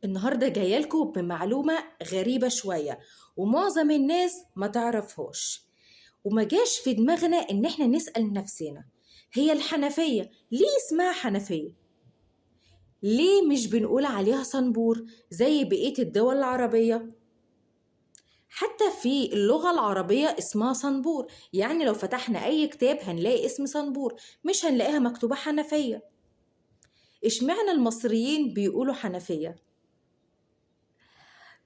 النهاردة جايلكوا بمعلومة غريبة شوية، ومعظم الناس ما تعرفهاش، وما جاش في دماغنا ان احنا نسأل نفسنا هي الحنفية ليه اسمها حنفية؟ ليه مش بنقول عليها صنبور زي بقية الدول العربية؟ حتى في اللغة العربية اسمها صنبور، يعني لو فتحنا اي كتاب هنلاقي اسم صنبور، مش هنلاقيها مكتوبة حنفية. اشمعنى المصريين بيقولوا حنفية؟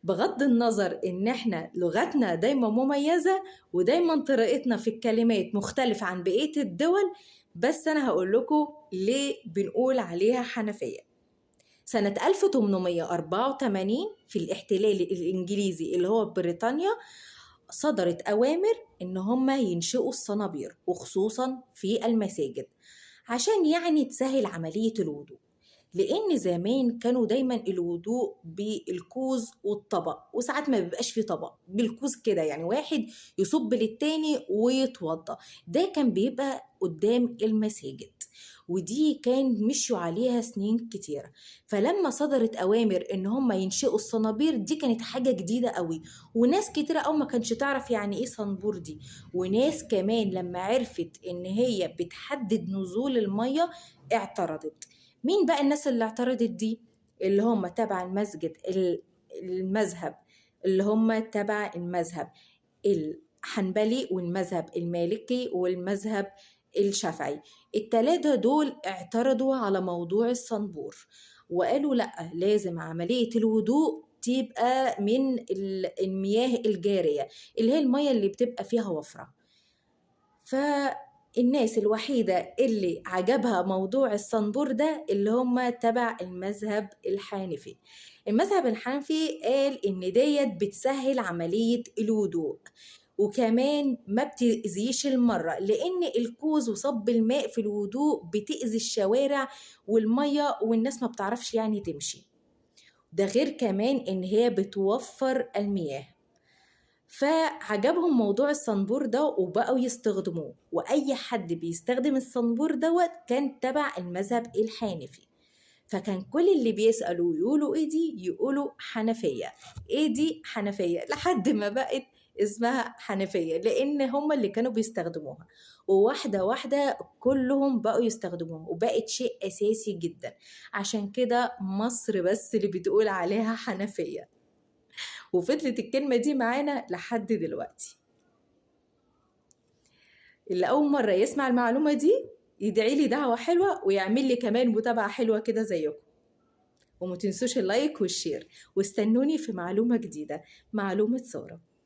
بغض النظر ان احنا لغتنا دايما مميزة ودايما طريقتنا في الكلمات مختلفة عن بقية الدول، بس انا هقول لكم ليه بنقول عليها حنفية. سنة 1884 في الاحتلال الانجليزي اللي هو بريطانيا صدرت اوامر ان هم ينشئوا الصنابير، وخصوصا في المساجد، عشان يعني تسهل عملية الوضوء. لأن زمان كانوا دايما الوضوء بالكوز والطبق، وساعات ما بيبقاش في طبق، بالكوز كده يعني واحد يصب للتاني ويتوضى. ده كان بيبقى قدام المساجد، ودي كان مشوا عليها سنين كتيرة. فلما صدرت أوامر إن هم ينشئوا الصنابير دي كانت حاجة جديدة قوي، وناس كتيرة أو ما كانش تعرف يعني إيه صنبور دي. وناس كمان لما عرفت إن هي بتحدد نزول المية اعترضت. مين بقى الناس اللي اعترضت دي؟ اللي هم تبع المذهب، اللي هم تبع المذهب الحنبلي والمذهب المالكي والمذهب الشافعي. التلاتة دول اعترضوا على موضوع الصنبور، وقالوا لأ، لازم عملية الوضوء تبقى من المياه الجارية، اللي هي المياه اللي بتبقى فيها وفرة. فالناس الوحيدة اللي عجبها موضوع الصنبور ده اللي هم تبع المذهب الحنفي. المذهب الحنفي قال إن ديت بتسهل عملية الوضوء، وكمان ما بتأذيش المرة، لأن الكوز وصب الماء في الوضوء بتأذي الشوارع والمية، والناس ما بتعرفش يعني تمشي. ده غير كمان إن هي بتوفر المياه. فعجبهم موضوع الصنبور ده وبقوا يستخدموه، وأي حد بيستخدم الصنبور دوت كان تبع المذهب الحنفي. فكان كل اللي بيسألوا يقولوا ايه دي، يقولوا حنفية. ايه دي حنفية، لحد ما بقت اسمها حنفية، لأن هم اللي كانوا بيستخدموها. وواحدة واحدة كلهم بقوا يستخدموها، وبقت شيء أساسي جدا. عشان كده مصر بس اللي بتقول عليها حنفية، وفضلت الكلمة دي معانا لحد دلوقتي. اللي أول مرة يسمع المعلومة دي يدعي لي دعوة حلوة، ويعمل لي كمان متابعة حلوة كده زيكم. وما تنسوش اللايك والشير، واستنوني في معلومة جديدة، معلومة سارة.